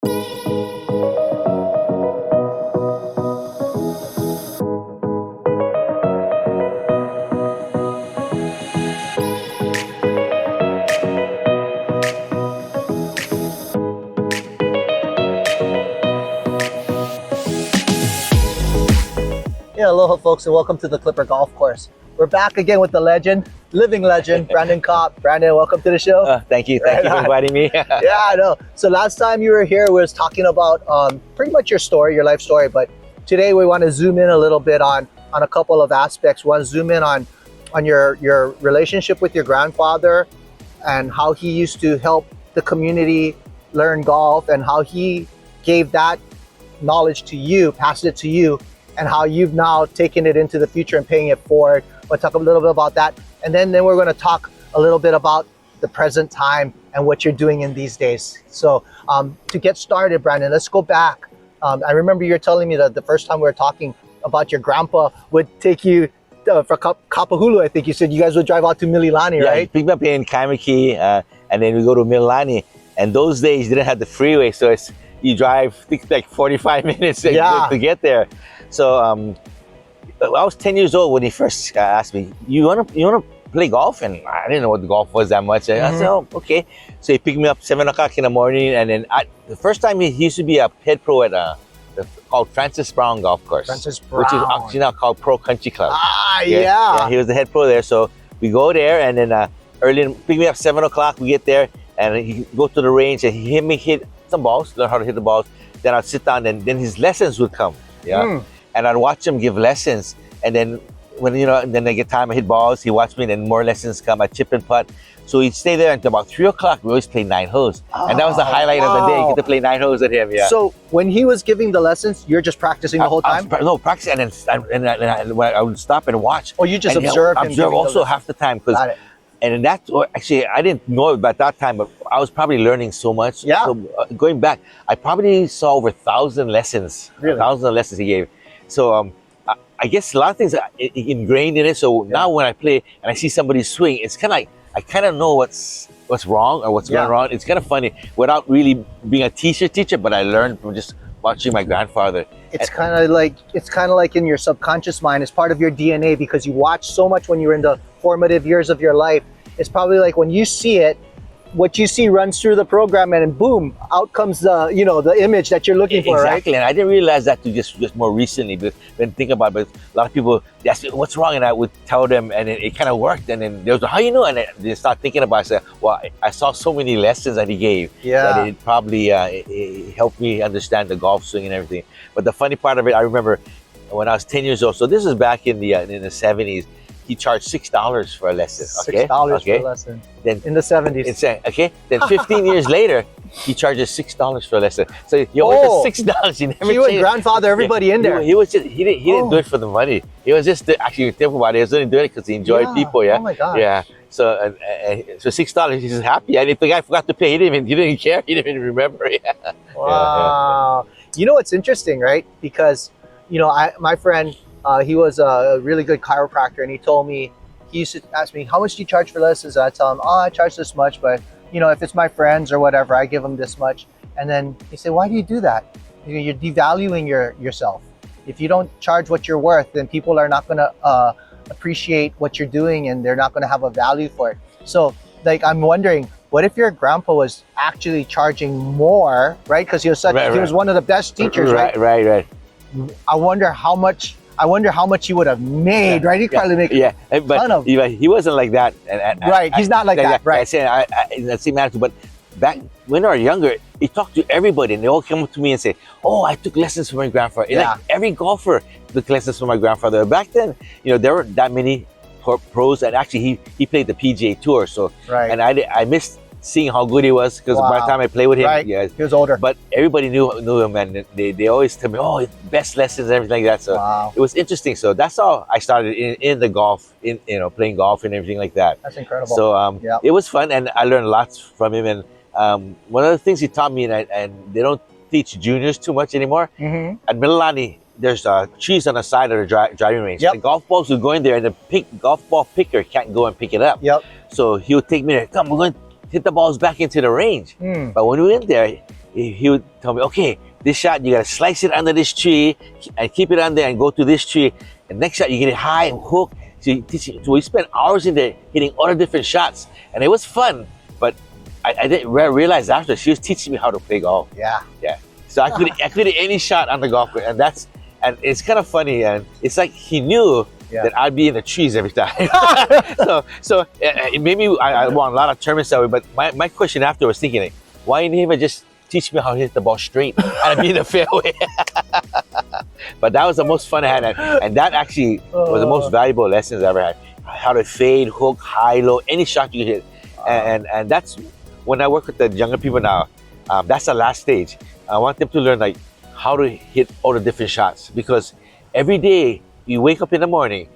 Yeah, aloha folks, and welcome to the Klipper Golf Course. We're back again with the legend, living legend, Brandan Kop. Brandan, welcome to the show. Thank you for inviting me. Yeah, I know. So last time you were here, we was talking about pretty much your story, your life story, but today we want to zoom in a little bit on a couple of aspects. We want to zoom in on your relationship with your grandfather and how he used to help the community learn golf and how he gave that knowledge to you, passed it to you, and how you've now taken it into the future and paying it forward. We'll talk a little bit about that. And then we're going to talk a little bit about the present time and what you're doing in these days. So to get started, Brandan, let's go back. I remember you were telling me that the first time we were talking about your grandpa would take you for Kapahulu, I think you said you guys would drive out to Mililani, Yeah, right? pick me up in Kaimaki, and then we go to Mililani. And those days you didn't have the freeway, so you drive, I think, like 45 minutes to get there. So I was 10 years old when he first asked me, you wanna play golf? And I didn't know what golf was that much. I said, oh, okay. So he picked me up 7 o'clock in the morning, and then the first time he used to be a head pro at called Francis Brown Golf Course. Francis Brown. Which is actually now called Pro Country Club. Yeah. He was the head pro there. So we go there, and then pick me up 7 o'clock, we get there, and he go to the range, and he hit some balls, learn how to hit the balls. Then I'd sit down, and then his lessons would come. And I'd watch him give lessons, and then then I get time, I hit balls, he watched me, and then more lessons come, I chip and putt. So he'd stay there until about 3 o'clock. We always play 9 holes. And that was the highlight of the day, get to play 9 holes with him, So when he was giving the lessons, you're just practicing the whole time? No, practice, and then I would stop and watch. Oh, you just observe him? Observe also half the time. And that's actually, I didn't know about that time, but I was probably learning so much. Yeah. So going back, I probably saw over 1,000 lessons. Really? 1,000 lessons he gave. So I guess a lot of things are ingrained in it. So now when I play and I see somebody swing, it's kind of like I kind of know what's wrong or what's going wrong. It's kind of funny without really being a teacher, but I learned from just watching my grandfather. It's kind of like in your subconscious mind. It's part of your DNA because you watch so much when you're in the formative years of your life. It's probably like when you see it, what you see runs through the program, and boom, out comes the the image that you're looking for, right? Exactly, and I didn't realize that till just more recently. But then think about it, but a lot of people they ask me, what's wrong, and I would tell them, and it kind of worked. And then they was like, how you know? And they start thinking about it. I said, well, I saw so many lessons that he gave that it probably it helped me understand the golf swing and everything. But the funny part of it, I remember when I was 10 years old. So this is back in the 70s. He charged $6 for a lesson. $6 for a lesson. Then in the 70s. Okay. Then 15 years later, he charges $6 for a lesson. So he always just $6. He never. He would grandfather everybody in there. He didn't do it for the money. He was just actually think about it. He was only doing it because he enjoyed people. Yeah. Oh my God. Yeah. So so $6. He's just happy. And if the guy forgot to pay, he didn't even care. He didn't even remember. Yeah. Wow. You know what's interesting, right? Because my friend. He was a really good chiropractor, and he told me, he used to ask me, how much do you charge for lessons? And I tell him, I charge this much, but if it's my friends or whatever, I give them this much. And then he said, why do you do that? You're devaluing yourself. If you don't charge what you're worth, then people are not going to appreciate what you're doing, and they're not going to have a value for it. So I'm wondering, what if your grandpa was actually charging more, right? Because he was he was one of the best teachers, right? Right. I wonder how much he would have made, right? He'd probably make a ton of. He wasn't like that. Right, he's not like that, right? I say that same attitude, but back when I was younger, he talked to everybody, and they all come up to me and say, "Oh, I took lessons from my grandfather." Yeah. Like every golfer took lessons from my grandfather. Back then, there weren't that many pros, and actually he played the PGA Tour, so and I missed seeing how good he was because by the time I played with him, he was older. But everybody knew him, and they always tell me, "Oh, best lessons," and everything like that. So it was interesting. So that's how I started in the golf, playing golf and everything like that. That's incredible. So it was fun, and I learned lots from him. And one of the things he taught me, and they don't teach juniors too much anymore. At Mililani, there's trees on the side of the driving range. The golf balls will go in there, and the golf ball picker can't go and pick it up. So he would take me there. Come, we're going to hit the balls back into the range. But when we went there, he would tell me, okay, this shot you gotta slice it under this tree and keep it under and go to this tree. And next shot you get it high and hook. So we spent hours in there hitting all the different shots, and it was fun. But I didn't realize after she was teaching me how to play golf. Yeah. Yeah. So I could hit any shot on the golf course, and it's kind of funny, and it's like he knew that I'd be in the trees every time. so it made me I won a lot of tournaments that way. But my question after was thinking, like, why didn't he even just teach me how to hit the ball straight and I'd be in the fairway? But that was the most fun I had, and that actually was the most valuable lessons I ever had. How to fade, hook, high, low, any shot you hit, and that's when I work with the younger people now. That's the last stage. I want them to learn like how to hit all the different shots, because every day you wake up in the morning,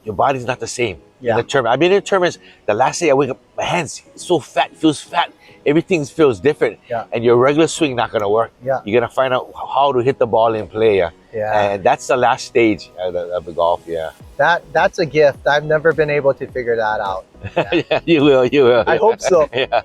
your body's not the same. Yeah. In the tournament, I've been in tournaments. The last day I wake up, my hands so fat, feels fat. Everything feels different. Yeah. And your regular swing not gonna work. Yeah. You're gonna find out how to hit the ball in play. Yeah. And that's the last stage of the golf. Yeah. That's a gift. I've never been able to figure that out. Yeah. Yeah, you will. I hope so. Yeah.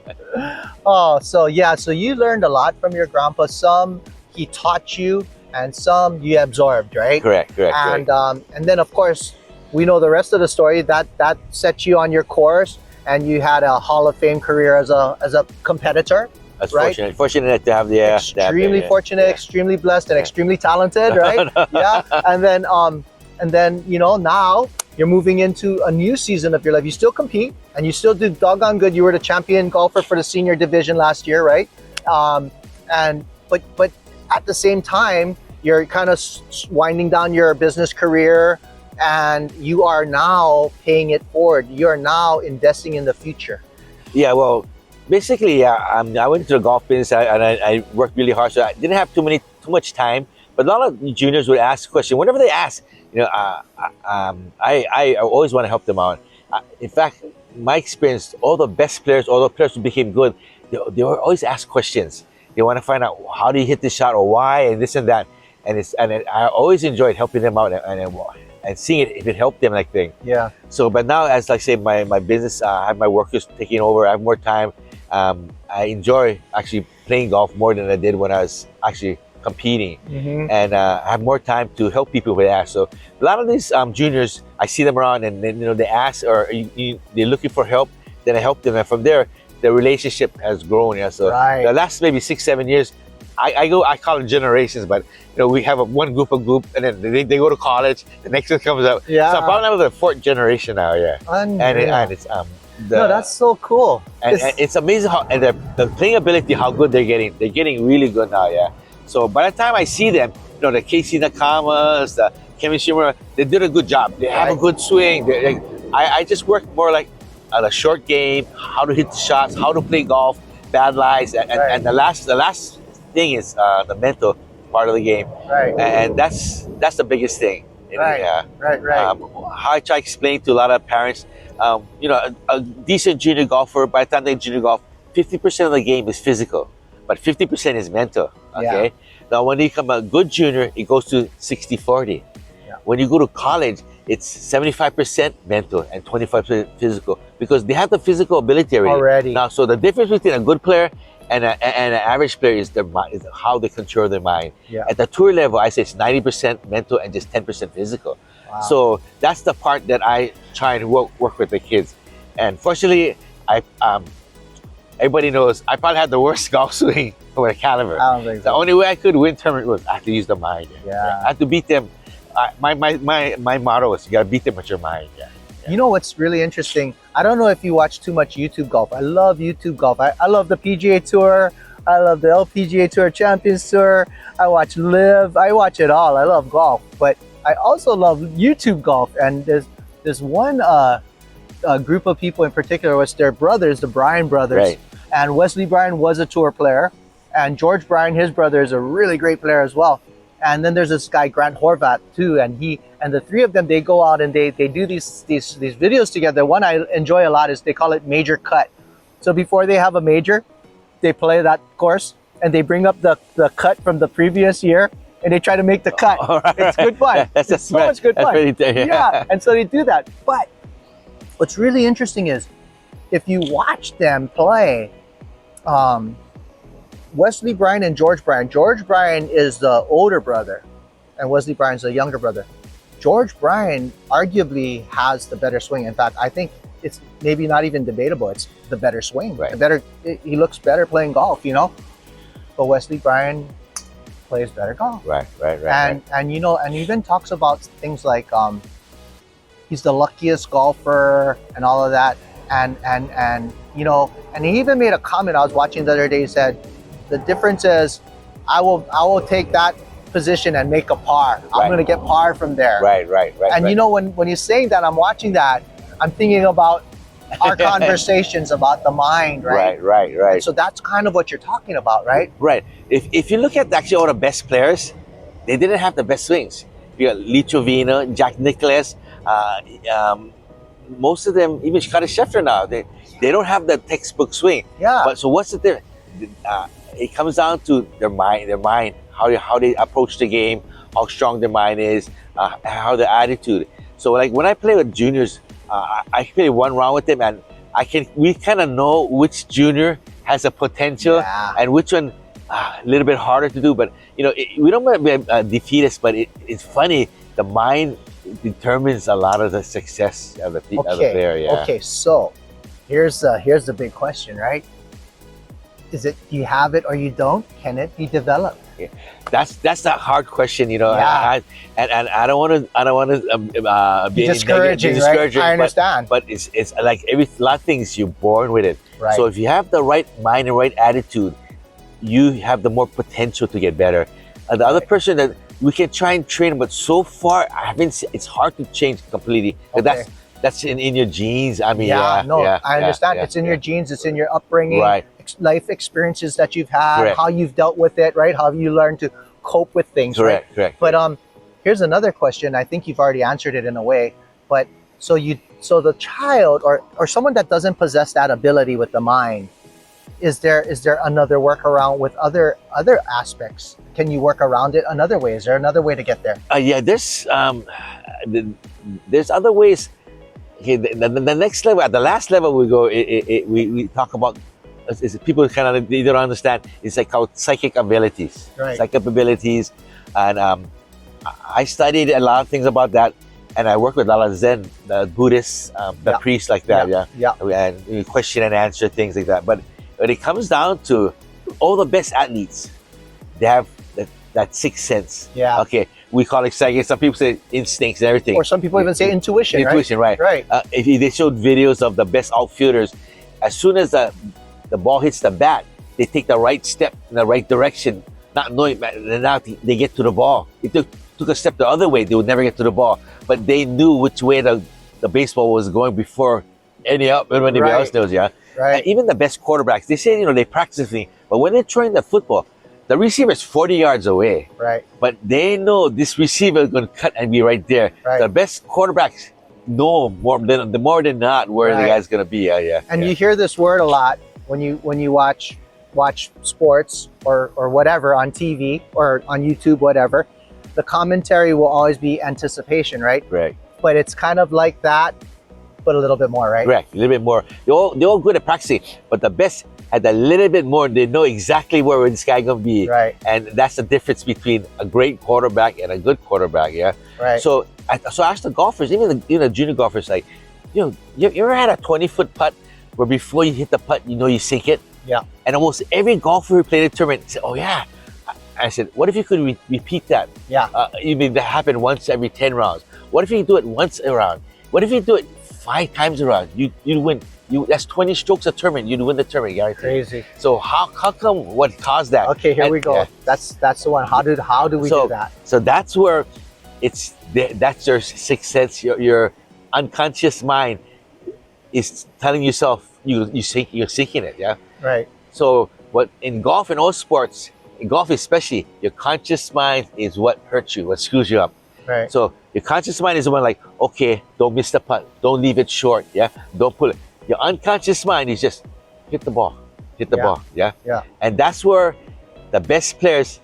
Oh, so you learned a lot from your grandpa. Some he taught you, and some you absorbed, right? Correct. And then of course we know the rest of the story. That set you on your course, and you had a Hall of Fame career as a competitor. That's right? fortunate to have extremely fortunate, extremely blessed, and extremely talented, right? Yeah. And then now you're moving into a new season of your life. You still compete and you still do doggone good. You were the champion golfer for the senior division last year, right? But at the same time, you're kind of winding down your business career, and you are now paying it forward. You're now investing in the future. Yeah, well, basically, I went into the golf business and I worked really hard, so I didn't have too much time. But a lot of juniors would ask questions. Whenever they ask, I always want to help them out. In fact, my experience, all the best players, all the players who became good, they would always ask questions. They want to find out how do you hit this shot or why and this and that. And I always enjoyed helping them out and seeing it if it helped them, like thing. Yeah. So, but now, as like say, my business, I have my workers taking over. I have more time. I enjoy actually playing golf more than I did when I was actually competing, and I have more time to help people with that. So a lot of these juniors, I see them around, and then they ask or they're looking for help. Then I help them, and from there, the relationship has grown. Yeah. So the last maybe 6-7 years, I call it generations, but we have one group, and then they go to college. The next one comes up. Yeah. So I'm probably the 4th generation now. Yeah. And it's no, that's so cool. And it's amazing how the playing ability, how good they're getting. They're getting really good now. Yeah. So by the time I see them, the Casey Nakamas, the Kevin Shimura, they did a good job. They have a good swing. I just work more like on a short game, how to hit the shots, how to play golf, bad lies, and the last thing is the mental part of the game. Right. And that's the biggest thing. Right. How I try to explain to a lot of parents, a decent junior golfer, by the time they junior golf, 50% of the game is physical, but 50% is mental. Okay. Yeah. Now, when you become a good junior, it goes to 60-40. Yeah. When you go to college, it's 75% mental and 25% physical, because they have the physical ability already. Now, so the difference between a good player and an average player is is how they control their mind. Yeah. At the tour level, I say it's 90% mental and just 10% physical. Wow. So that's the part that I try and work with the kids. And fortunately, everybody knows I probably had the worst golf swing with a caliber. I don't think so. The only way I could win tournament was I had to use the mind. Yeah. I had to beat them. My motto is you gotta beat them with your mind. Yeah. You know what's really interesting? I don't know if you watch too much YouTube golf. I love YouTube golf. I love the PGA Tour. I love the LPGA Tour Champions Tour. I watch Live. I watch it all. I love golf, but I also love YouTube golf. And there's one group of people in particular, was their brothers, the Bryan brothers. Right. And Wesley Bryan was a tour player, and George Bryan, his brother, is a really great player as well. And then there's this guy, Grant Horvat, too, and the three of them, they go out and they do these videos together. One I enjoy a lot is they call it Major Cut. So before they have a major, they play that course and they bring up the cut from the previous year and they try to make the cut. Right. It's good fun. It's so much good fun. Yeah, and so they do that. But what's really interesting is if you watch them play, Wesley Bryan and George Bryan. George Bryan is the older brother, and Wesley Bryan's the younger brother. George Bryan arguably has the better swing. In fact, I think it's maybe not even debatable. It's the better swing. Right. He looks better playing golf, you know. But Wesley Bryan plays better golf. Right. And you know, and even talks about things like he's the luckiest golfer and all of that. And you know, and he even made a comment I was watching the other day. He said, the difference is I will take that position and make a par. I'm going to get par from there. Right. And you know, when he's saying that, I'm watching that, I'm thinking about our conversations about the mind, right? Right. And so that's kind of what you're talking about, right? Right. If you look at actually all the best players, they didn't have the best swings. You got Lee Trevino, Jack Nicklaus, most of them, even Scotty Scheffler now, they don't have the textbook swing. Yeah. But so what's the difference? It comes down to their mind, how they approach the game, how strong their mind is, how their attitude. So like when I play with juniors, I play one round with them, and we kind of know which junior has a potential and which one a little bit harder to do. But you know, we don't want to be defeatist, but it's funny. The mind determines a lot of the success of the player. Yeah. Okay, so here's the big question, right? Is it, do you have it or you don't? Can it be developed? Yeah. That's the hard question, you know. Yeah. And I don't want to be discouraging, right? I understand. But it's like a lot of things you're born with it. Right. So if you have the right mind and right attitude, you have the more potential to get better. The other person that we can try and train, but so far it's hard to change completely. Okay. That's in your genes. I mean, I understand. It's in your genes. It's in your upbringing, right? Life experiences that you've had, Correct. how you've dealt with it, right? How you learned to cope with things, Correct. right? But here's another question. I think you've already answered it in a way. But so the child or someone that doesn't possess that ability with the mind, is there another workaround with other aspects? Can you work around it another way? Is there another way to get there? There's other ways. Okay, the next level, at the last level we go, we talk about is people kind of, they don't understand. It's like called psychic abilities, right? Psychic abilities, and I studied a lot of things about that, and I work with a lot of Zen, the Buddhists, the priests like that, and we question and answer things like that. But when it comes down to all the best athletes, they have that sixth sense. Yeah. Okay. We call it psychic. Some people say instincts and everything. Or some people even say intuition. Intuition, right? Right. If they showed videos of the best outfielders, as soon as the ball hits the bat, they take the right step in the right direction, not knowing. And now they get to the ball. If they took a step the other way, they would never get to the ball. But they knew which way the baseball was going before anybody else knows. Yeah. Right. Even the best quarterbacks, they say they practice things, but when they're throwing the football, the receiver is 40 yards away. Right. But they know this receiver is going to cut and be right there. Right. The best quarterbacks know more than not where the guy's going to be. And you hear this word a lot when you watch sports or whatever on TV or on YouTube, whatever. The commentary will always be anticipation, right? Right. But it's kind of like that, but a little bit more, right? Correct. A little bit more. They're all good at practicing, but the best had a little bit more. They know exactly where this guy gonna be, right? And that's the difference between a great quarterback and a good quarterback. Yeah, right. So I asked the golfers, even the junior golfers, like, you ever had a 20-foot putt where before you hit the putt, you sink it? Yeah. And almost every golfer who played a tournament said, "Oh yeah." I said, "What if you could repeat that? Yeah. You mean that happened once every 10 rounds? What if you do it once a round? What if you do it 5 times a round? You win. That's 20 strokes a tournament. You'd win the tournament, guaranteed." Crazy. So how come what caused that? Okay, here we go. Yeah. That's the one. How do we do that? So that's where that's your sixth sense. Your unconscious mind is telling yourself you're seeking it. Yeah. Right. So what in golf and all sports, in golf especially, your conscious mind is what hurts you, what screws you up. Right. So your conscious mind is the one like, okay, don't miss the putt, don't leave it short, yeah, don't pull it. Your unconscious mind is just hit the ball, yeah. And that's where the best players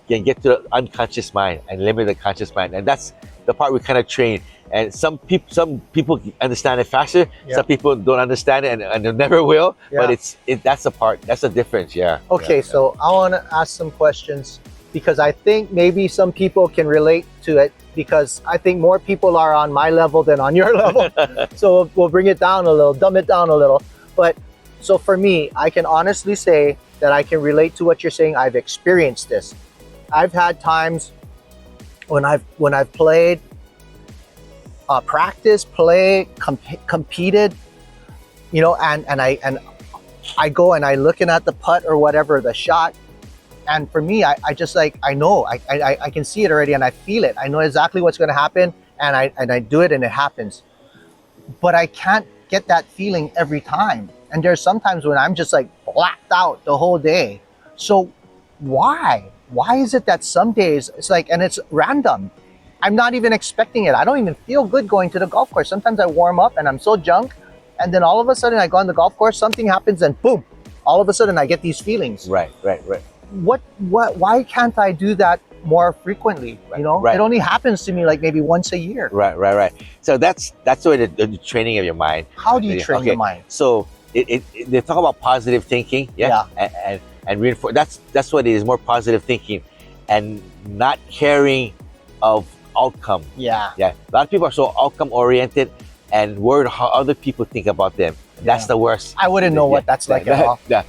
can get to the unconscious mind and limit the conscious mind, and that's the part we kind of train. And some people understand it faster. Yeah. Some people don't understand it, and they never will. Yeah. But that's the part. That's the difference. Yeah. Okay, Yeah. so I want to ask some questions because I think maybe some people can relate to it because I think more people are on my level than on your level. So we'll bring it down a little, dumb it down a little. But so for me, I can honestly say that I can relate to what you're saying. I've experienced this. I've had times when I've played, practiced, played, competed, you know, and I go and I looking at the putt or whatever, the shot. And for me, I just like, I know, I can see it already and I feel it. I know exactly what's going to happen and I do it and it happens. But I can't get that feeling every time. And there's sometimes when I'm just like blacked out the whole day. So why? Why is it that some days it's like, and it's random. I'm not even expecting it. I don't even feel good going to the golf course. Sometimes I warm up and I'm so junk. And then all of a sudden I go on the golf course, something happens and boom, all of a sudden I get these feelings. Right. Why can't I do that more frequently? Right, you know, right. It only happens to me like maybe once a year. Right. So that's the way the training of your mind. How do you train your mind? So they talk about positive thinking, and reinforce. That's what it is, more positive thinking, and not caring of outcome. Yeah. A lot of people are so outcome oriented and worried how other people think about them. That's the worst. I wouldn't know what that's like at all. A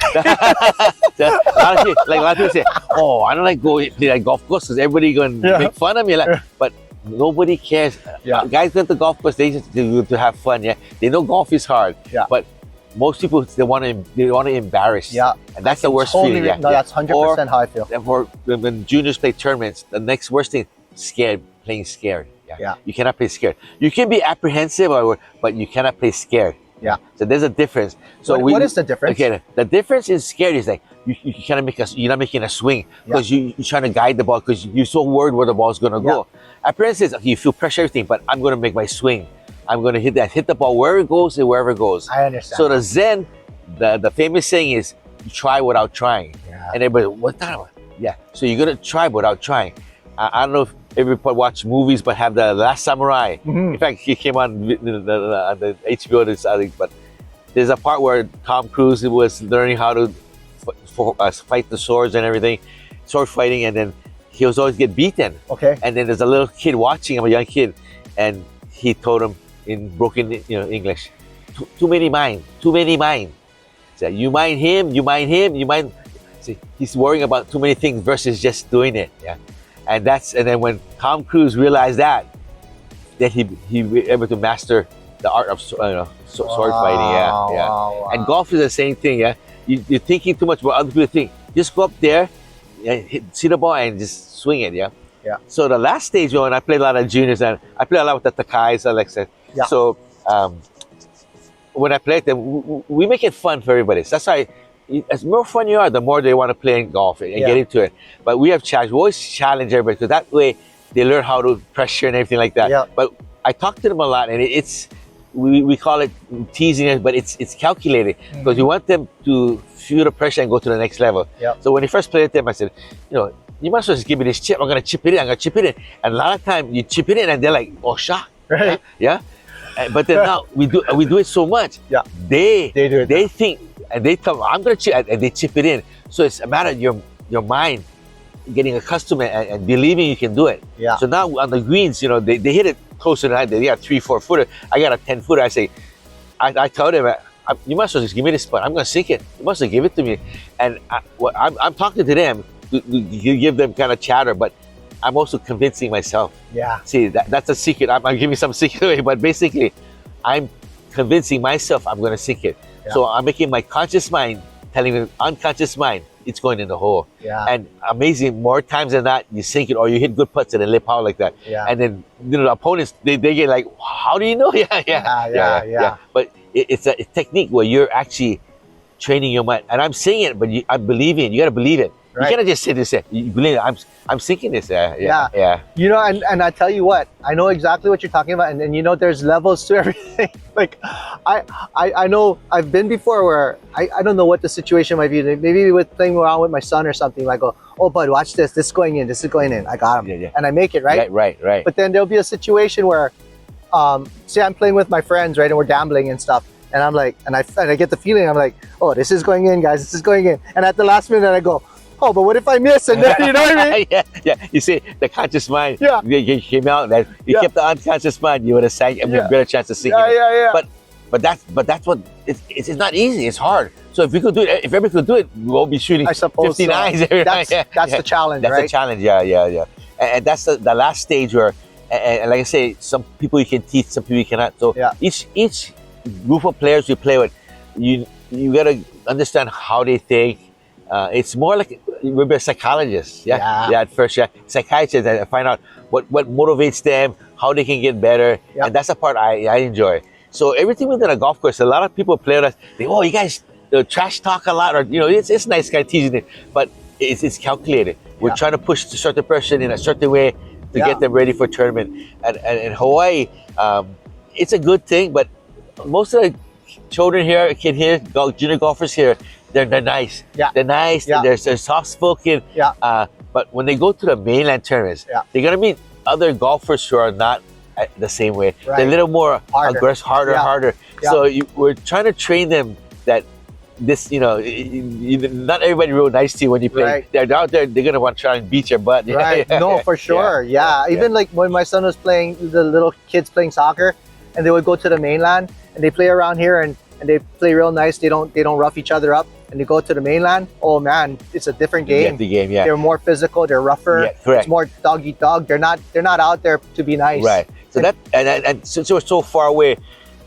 lot of people say, "Oh, I don't like going to like golf course because everybody going to make fun of me." Like, but nobody cares. Guys go to golf course, they just to have fun. Yeah, they know golf is hard. Yeah, but most people they want to embarrass. Yeah, and that's the worst feeling. Yeah, no, that's 100% how I feel. For when juniors play tournaments, the next worst thing, playing scared. Yeah, you cannot play scared. You can be apprehensive, but you cannot play scared. Yeah. So there's a difference. So what is the difference? Okay, the difference is scared is like you cannot you're not making a swing because you're trying to guide the ball because you're so worried where the ball's gonna go. Apprehensive is okay, you feel pressure everything, but I'm gonna make my swing. I'm gonna hit the ball wherever it goes and wherever it goes. I understand. So the Zen, the famous saying is you try without trying. Yeah. And everybody, what's that about? Yeah. So you're gonna try without trying. I don't know if everybody watch movies, but have the Last Samurai. In fact, he came on the HBO this I think, but there's a part where Tom Cruise was learning how to fight the swords and everything, sword fighting, and then he was always get beaten. Okay. And then there's a little kid watching him, a young kid, and he told him in broken English, too many mind. So you mind him. See, he's worrying about too many things versus just doing it. Yeah. And then when Tom Cruise realized that he was able to master the art of sword fighting. Wow. And golf is the same thing. Yeah, you're thinking too much about other people think. Just go up there, see the ball and just swing it. Yeah. So the last stage when I played a lot of juniors and I played a lot with the Takais, Alexa. Yeah. So when I played them, we make it fun for everybody. So that's why. As more fun you are, the more they want to play in golf and get into it. But we have challenge. We always challenge everybody because that way they learn how to pressure and everything like that. Yeah. But I talk to them a lot, and we call it teasing it, but it's calculated because we want them to feel the pressure and go to the next level. Yeah. So when you first played with them, I said, you must just give me this chip. I'm gonna chip it in. And a lot of time you chip it in, and they're like, oh, shocked. Right. Yeah. But then now we do it so much. Yeah. They do it. They think. And they tell me, I'm going to chip, and they chip it in. So it's a matter of your mind getting accustomed and believing you can do it. Yeah. So now on the greens, they hit it closer than I did. They got a 3-4 footer. I got a 10 footer. I say, I tell them, you must as well just give me this putt. I'm going to sink it. You must have give it to me. And I'm talking to them to give them kind of chatter, but I'm also convincing myself. Yeah. See, that's a secret. I'm giving some secret away, but basically, I'm convincing myself I'm going to sink it. Yeah. So I'm making my conscious mind telling the unconscious mind it's going in the hole. Yeah. And amazing, more times than not, you sink it or you hit good putts and then lip out like that. Yeah. And then the opponents they get like, how do you know? Yeah. But it's a technique where you're actually training your mind. And I'm saying it, but I'm believing it. You got to believe it. Right. You cannot just sit there and say, you believe it. I'm sinking this. Yeah. And I tell you what, I know exactly what you're talking about. And there's levels to everything. Like, I know I've been before where I don't know what the situation might be. Maybe with playing around with my son or something. Like, oh, bud, watch this. This is going in. I got him. Yeah. And I make it, right? Right. But then there'll be a situation where say I'm playing with my friends, right, and we're gambling and stuff, and I'm like, and I get the feeling, I'm like, oh, this is going in, guys, this is going in, and at the last minute I go, oh, but what if I miss? And then, you know what I mean? Yeah. You see, the conscious mind, Yeah. you came out, that you kept the unconscious mind, you would have sang, and a better chance to sing. Yeah. But that's what it's not easy. It's hard. So if we could do it, if everybody could do it, we'll be shooting I suppose 59s so. every night. That's the challenge, That's right? the challenge. Yeah. And that's the last stage where, and like I say, some people you can teach, some people you cannot. So each group of players you play with, you gotta understand how they think. It's more like we're a psychologist. At first, psychiatrist, and find out what motivates them, how they can get better, and that's the part I enjoy. So everything within a golf course, a lot of people play with us. They, oh, you guys trash talk a lot, or it's nice guy teasing it, but it's calculated. We're trying to push a certain person in a certain way to get them ready for tournament. And in Hawaii, it's a good thing, but most of the children here, junior golfers here, they're nice. They're nice. They're soft spoken. But when they go to the mainland tournaments, they're gonna meet other golfers who are not the same way. They're a little more aggressive, harder. So we're trying to train them that this, not everybody real nice to you when you play. They're out there, they're gonna want to try and beat your butt. No, for sure. Even like when my son was playing, the little kids playing soccer, and they would go to the mainland and they play around here and they play real nice. They don't rough each other up. And they go to the mainland, oh man, it's a different game. They're more physical, they're rougher. It's more dog eat dog. They're not out there to be nice. Right. So that and since we're so far away,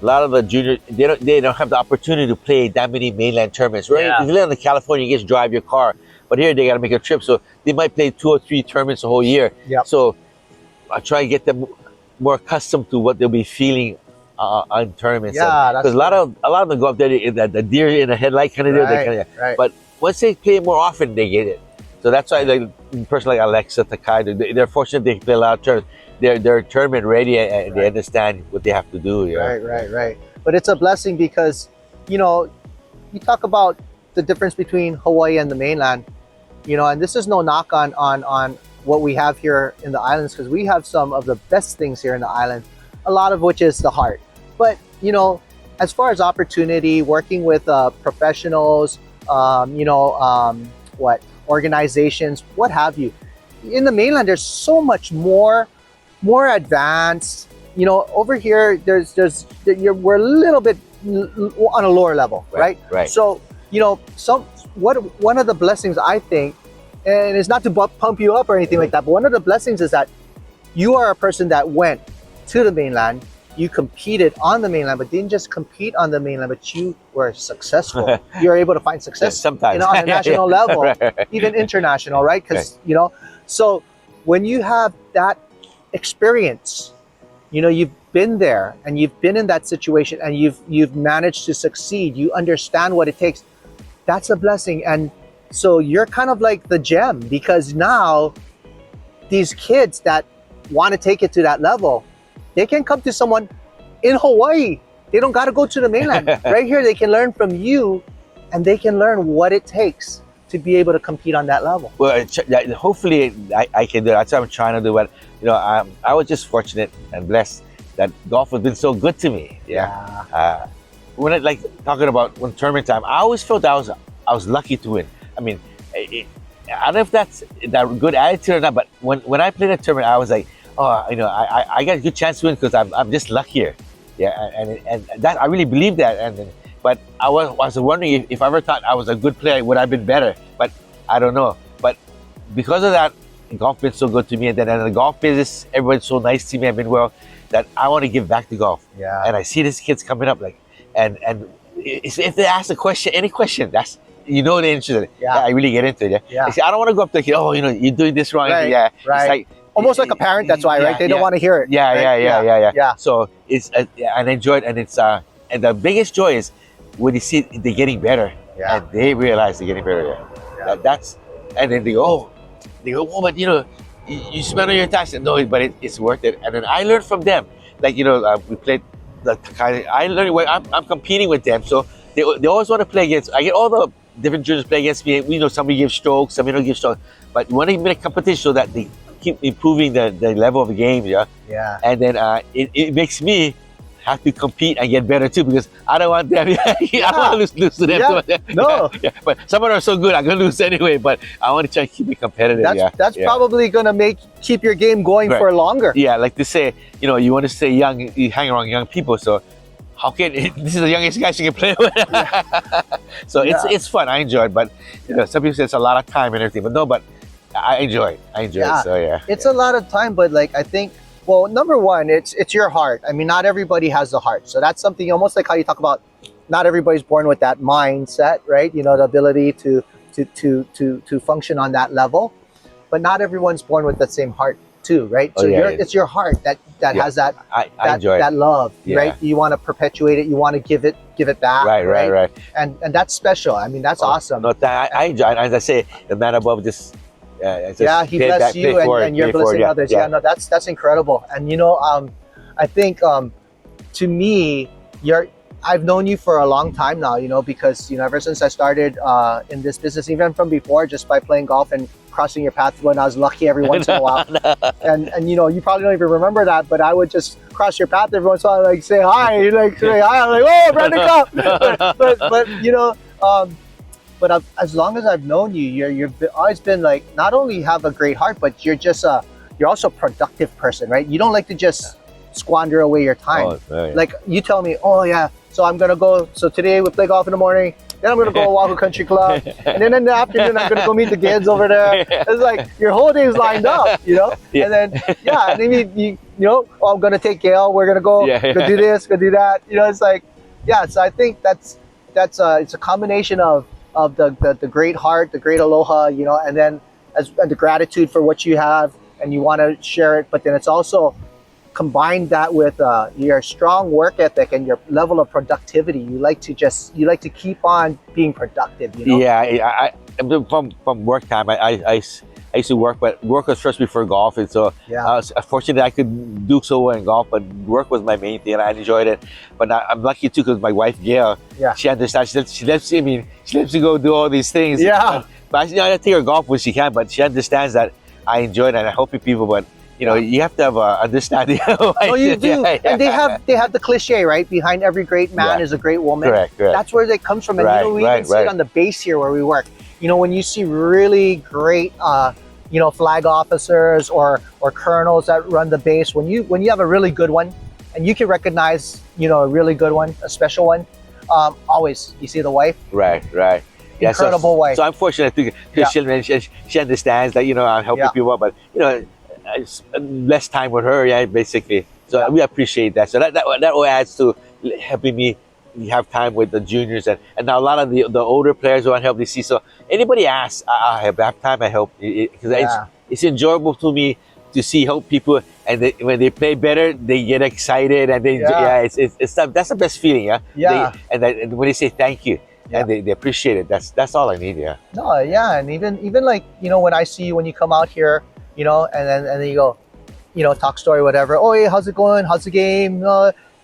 a lot of the junior they don't have the opportunity to play that many mainland tournaments. Right? If you live in California, you just drive your car. But here they gotta make a trip. So they might play 2 or 3 tournaments a whole year. So I try to get them more accustomed to what they'll be feeling on tournaments. Because a lot of them go up there, the deer in the headlight kind of deal. But once they play more often, they get it. So that's why like a person like Alexa, Takai, they're fortunate they play a lot of tournaments. They're tournament ready and they understand what they have to do. Right. But it's a blessing because, you talk about the difference between Hawaii and the mainland, and this is no knock on what we have here in the islands, because we have some of the best things here in the island, a lot of which is the heart. But, as far as opportunity, working with professionals, organizations, what have you, in the mainland, there's so much more advanced. Over here, we're a little bit on a lower level, right? So, one of the blessings, I think, and it's not to pump you up or anything like that, but one of the blessings is that you are a person that went to the mainland, you competed on the mainland, but didn't just compete on the mainland, but you were successful. You were able to find success sometimes on a national level, even international, right? Because, so when you have that experience, you've been there and you've been in that situation and you've managed to succeed, you understand what it takes. That's a blessing. And so you're kind of like the gem, because now these kids that want to take it to that level, they can come to someone in Hawaii. They don't got to go to the mainland. Right here, they can learn from you, and they can learn what it takes to be able to compete on that level. Well, hopefully I can do it. That's what I'm trying to do. But I was just fortunate and blessed that golf has been so good to me. When talking about when tournament time, I always felt I was lucky to win. I mean, I don't know if that's that good attitude or not, but when I played a tournament, I was like, I got a good chance to win because I'm just luckier. And that I really believe that. But I was wondering if I ever thought I was a good player, would I have been better? But I don't know. But because of that, golf been so good to me, and then in the golf business, everyone's so nice to me. I've been that I want to give back to golf. And I see these kids coming up and if they ask any question, that's they're interested. I really get into it. I say, I don't want to go up to the kid. Oh, you're doing this wrong. It's like almost like a parent. That's why, right? They don't want to hear it. Yeah. So it's and I enjoy it, and it's and the biggest joy is when you see they're getting better, and they realize they're getting better. That's and then they go, oh, but you spend on your tax. No, but it's worth it. And then I learned from them. We played the Takai. I learned I'm competing with them, so they always want to play against. I get all the different juniors play against me. Somebody gives strokes, somebody don't give strokes. But we want to make a competition so that the keep improving the level of the game, yeah. Yeah. And then it makes me have to compete and get better too, because I don't want them. I don't want to lose to them. Yeah. No. Yeah. But some are so good, I'm gonna lose anyway. But I want to try to keep it competitive. That's probably gonna keep your game going for longer. Yeah, like to say, you want to stay young, you hang around young people. So how can this is the youngest guys you can play with? So it's fun. I enjoy it, but some people say it's a lot of time and everything. But no, but I enjoy it. So it's a lot of time, but like I think. Well, number one, it's your heart. I mean, not everybody has the heart. So that's something almost like how you talk about not everybody's born with that mindset, right? The ability to function on that level. But not everyone's born with that same heart too, right? So it's your heart that has that I enjoy that love, right? You want to perpetuate it, you want to give it back. Right. And that's special. I mean, that's awesome. No, I enjoy it. As I say, the man above just he blessed you and you're blessing others. Yeah, no, that's incredible. And I think to me, I've known you for a long time now, because ever since I started in this business, even from before, just by playing golf and crossing your path when I was lucky every once in a while. And you probably don't even remember that, but I would just cross your path every once in a while, like say hi, say hi. I'm like, oh, Brandan Kop. But as long as I've known you, you've always been like, not only have a great heart, but you're also a productive person, right? You don't like to just squander away your time. Like you tell me, oh yeah, so I'm gonna go. So today we play golf in the morning. Then I'm gonna go to Oahu Country Club, and then in the afternoon I'm gonna go meet the kids over there. It's like your whole day is lined up, And then and then oh, I'm gonna take Gail. We're gonna go do this, go do that. It's like So I think it's a combination of the great heart, the great aloha, and then and the gratitude for what you have, and you want to share it. But then it's also combine that with your strong work ethic and your level of productivity. You like to keep on being productive. Yeah, from work time, I used to work, but work was first before golf, and so I was fortunate that I could do so well in golf. But work was my main thing, and I enjoyed it. But I'm lucky too, because my wife Gail, she understands. She lets me go do all these things. Yeah. But I take her golf when she can. But she understands that I enjoy it and I help people. But you have to have understanding. Oh, you do. And they have the cliche, right? Behind every great man is a great woman. Correct. That's where it comes from. And we even see it on the base here where we work. When you see really great flag officers or colonels that run the base, when you have a really good one, and you can recognize a really good one, a special one, always you see the wife. Right. Incredible wife. So I'm fortunate because she understands that I'm helping people, but less time with her, basically. So we appreciate that. So that all adds to helping me have time with the juniors, and now a lot of the older players want help. They see, so anybody asks, I have time, I help, because it's enjoyable to me to see help people, and when they play better, they get excited, and it's that's the best feeling. And when they say thank you, and they appreciate it, that's all I need. And even like when I see you when you come out here, and then you go, talk story, whatever. Oh, hey, how's it going? How's the game?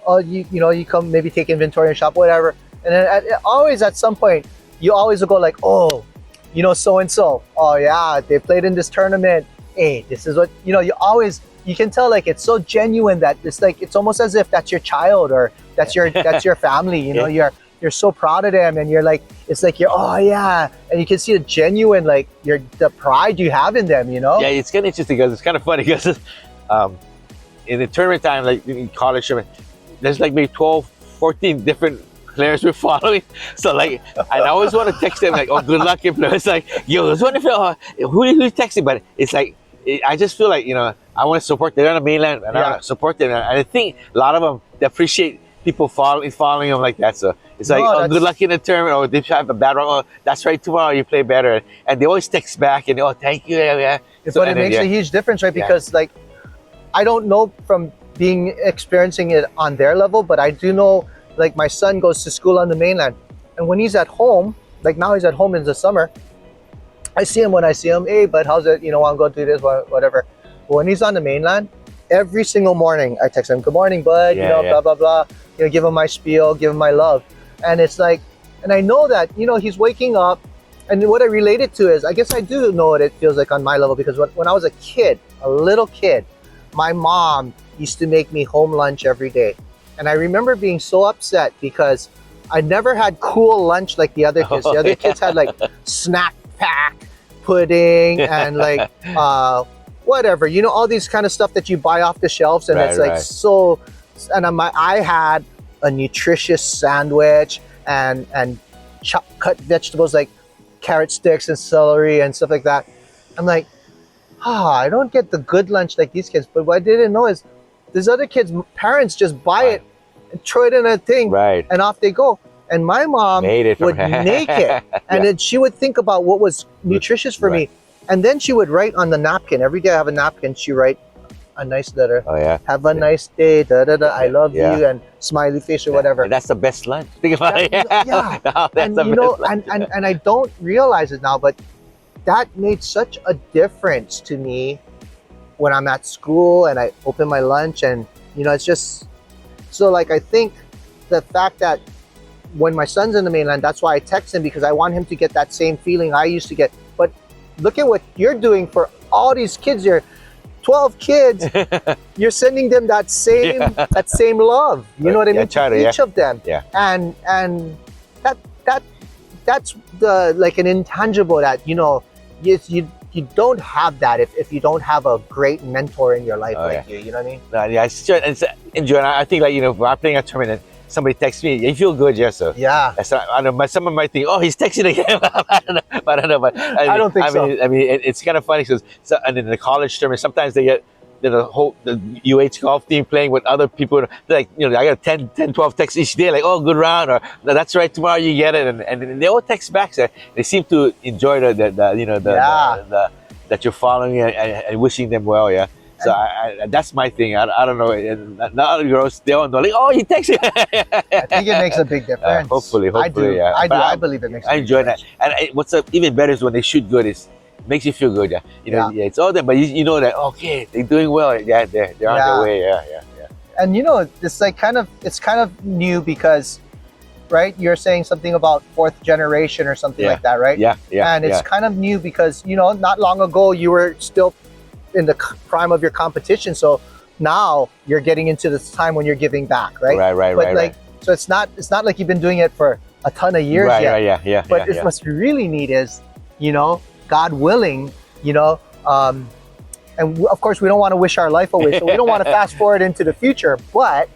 You come maybe take inventory and shop, whatever. And then always at some point, you always will go like, oh, so-and-so. Oh yeah, they played in this tournament. Hey, this is what, you can tell like it's so genuine that it's almost as if that's your child or that's your family, you're so proud of them, and you're like, it's like oh yeah, and you can see the genuine the pride you have in them. Yeah, it's kind of interesting because it's kind of funny because in the tournament time, like in college tournament, there's like maybe 12, 14 different players we're following. So like, I always want to text them like, oh, good luck. It's like, yo, it's wonderful. Who's texting? But it's like, I just feel like, I want to support them. They're on the mainland, and I want to support them. And I think a lot of them, they appreciate people following them like that. So it's like, oh, good luck in the tournament. Or they have a bad run. Oh, that's right, tomorrow you play better. And they always text back and, oh, thank you. But it makes a huge difference, right? Because like, I don't know from experiencing it on their level, but I do know, like, my son goes to school on the mainland, and when he's at home, like now he's at home in the summer, I see him when I see him. Hey, bud, how's it? I'm going to do this, whatever. But when he's on the mainland, every single morning I text him, good morning, bud, blah, blah, blah. Give him my spiel, give him my love. And it's like, and I know that, he's waking up, And what I relate it to is, I guess I do know what it feels like on my level, because when I was a kid, a little kid, my mom used to make me home lunch every day. And I remember being so upset because I never had cool lunch like the other kids. The other kids had like snack pack, pudding, and like whatever, you know, all these kind of stuff that you buy off the shelves, and it's like so. And I had a nutritious sandwich and cut vegetables like carrot sticks and celery and stuff like that. I'm like, I don't get the good lunch like these kids. But what I didn't know is these other kids' parents just buy it and throw it in a thing, and off they go. And my mom would make it, and then she would think about what was nutritious for me, and then she would write on the napkin. Every day I have a napkin, she write a nice letter. Have a nice day, da da da. I love you, and smiley face or whatever. And that's the best lunch. Think about it. No, and you know, and I don't realize it now, but that made such a difference to me when I'm at school and I open my lunch, and you know, it's just so like, I think the fact that when my son's in the mainland, that's why I text him, because I want him to get that same feeling I used to get. But look at what you're doing for all these kids here. 12 kids, you're sending them that same love. You know what I mean? To each of them. And that's the like an intangible that, you know, you don't have that if you don't have a great mentor in your life you. You know what I mean? It's sure. And enjoy. I think, like, you know, when I'm playing a tournament, somebody texts me, you feel good, so that's not, I don't know, someone might think, oh, he's texting again. I don't know, but I don't think so. I mean, it's kind of funny because, and in the college tournament, sometimes they get the UH golf team playing with other people. They're like, you know, I got 10, 12 texts each day, like, oh, good round, or that's right, tomorrow you get it, and they all text back. So they seem to enjoy the that you're following and wishing them well, So that's my thing. I don't know. Not other girls, they all know, like, oh, he texted. I think it makes a big difference. Hopefully, I do. I believe it makes a big enjoy difference. that. And what's even better is when they shoot good. It makes you feel good. You know, it's all them, but you know that, okay, they're doing well. They're on their way. And you know, it's like kind of new because, right? You're saying something about fourth generation or something like that, right? Yeah. And it's kind of new because, you know, not long ago you were still in the prime of your competition, so now you're getting into this time when you're giving back, right? Right. So it's not like you've been doing it for a ton of years yet. But what's really neat is, you know, God willing, you know, and of course we don't want to wish our life away, so we don't want to fast forward into the future, but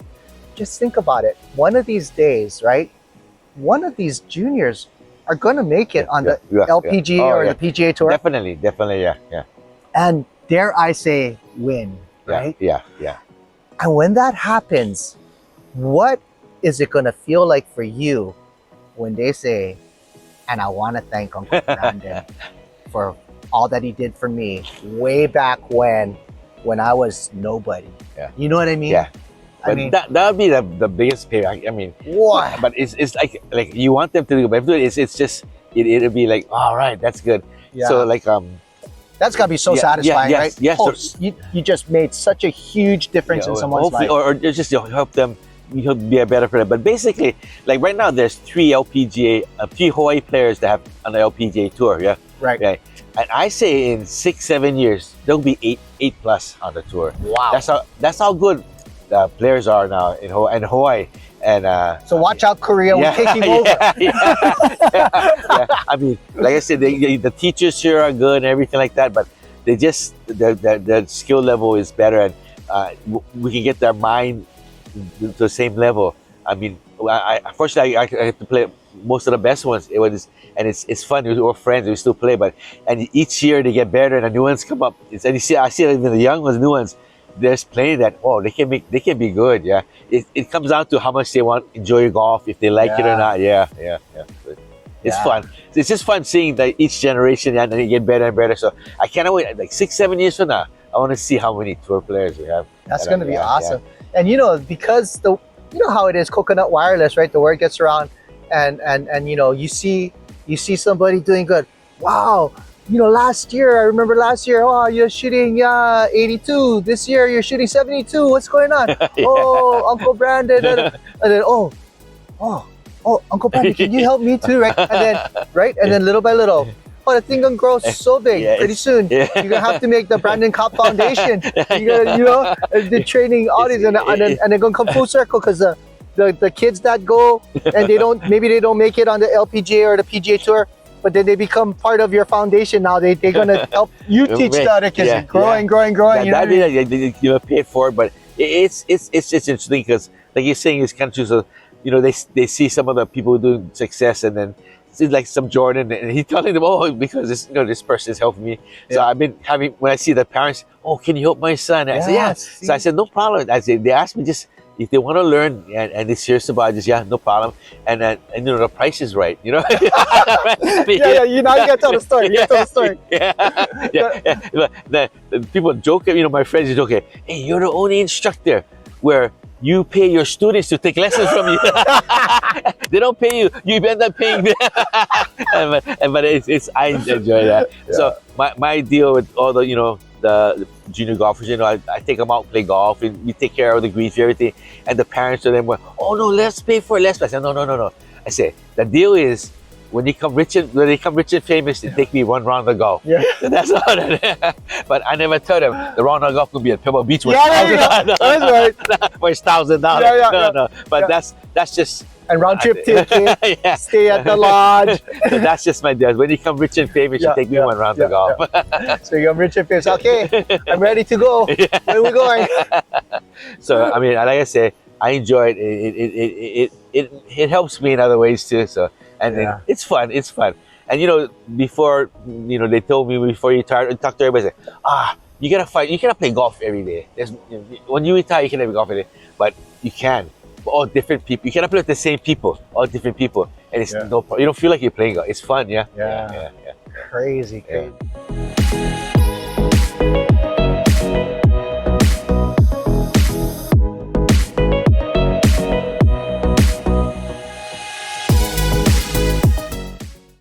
just think about it. One of these days, right? One of these juniors are going to make it on the LPGA or the PGA Tour. Definitely, yeah. And dare I say, win, right? Yeah. And when that happens, what is it going to feel like for you when they say, and I want to thank Uncle Brandon for all that he did for me way back when I was nobody. You know what I mean? Yeah. But I mean, that would be the biggest pay. I mean, what? But it's like you want them to do, but it's just it'll be like, all right, that's good. So like that's gotta be so satisfying, right? Yes. Oh, you just made such a huge difference in someone's life. Or just help them. You help be a better player. But basically, like right now, there's three Hawaii players that have on the LPGA tour. Right. And I say in 6-7 years there'll be eight plus on the tour. Wow. That's how good players are now in Hawaii. And so watch out, Korea, we're taking over. I mean, like I said, the teachers here are good and everything like that, but they just the skill level is better, and we can get their mind to the same level. I mean, unfortunately, I have to play most of the best ones. It's fun. We're friends. We still play, and each year they get better, and the new ones come up. I see even the young ones, new ones. There's plenty that they can be good. It comes down to how much they enjoy golf, if they like it or not. It's fun. It's just fun seeing that each generation and they get better and better. So I can't wait. Like 6-7 years from now, I want to see how many tour players we have. That's going to be awesome. And you know, because you know how it is, Coconut Wireless, right? The word gets around, and you know, you see somebody doing good. Wow. You know, I remember last year, oh, you're shooting 82. This year, you're shooting 72. What's going on? Oh, Uncle Brandon. And then, oh, oh, Uncle Brandan, can you help me too, right? And then little by little, oh, the thing gonna grow so big. Yeah, Pretty soon, yeah. you're gonna have to make the Brandan Kop Foundation. You're gonna, the training all these, and they're gonna come full circle because the kids that go and maybe they don't make it on the LPGA or the PGA Tour, but then they become part of your foundation. Now they're gonna help you teach the other kids, growing. You pay it for it, but it's interesting because, like you're saying, it's kind of true. So, they see some of the people doing success, and then see like some Jordan, and he's telling them, oh, because this person is helping me. So I've been having, when I see the parents, oh, can you help my son? I said, yeah. So I said, no problem. I said, they asked me just if they want to learn and they're serious about it, just no problem. And the price is right, You now you gotta tell the story. You gotta tell the story. The people joke, my friends joke, hey, you're the only instructor where you pay your students to take lessons from you. They don't pay you. You end up paying them. but I enjoy that. Yeah. So my deal with all the junior golfers, I take them out, play golf, and we take care of the greens, everything. And the parents of them were, oh no, let's pay for it. I said, no. I say, the deal is, when they come rich and famous, they take me one round of golf. Yeah. That's all. But I never tell them the round of golf could be at Pebble Beach with $1,000. That's right. For $1,000. No. But that's just. And round trip ticket, stay at the lodge. So that's just my deal. When you come rich and famous, you take me one round of golf. So you come rich and famous. Okay, I'm ready to go. Where are we going? So like I say, I enjoy it. It helps me in other ways too. So. And then it's fun. And before they told me before you retire, talk to everybody, say, you gotta play golf every day. When you retire, you can play golf every day, but you can. All different people. You cannot play with the same people. All different people, and it's you don't feel like you're playing golf. It's fun. Yeah. Crazy. Yeah.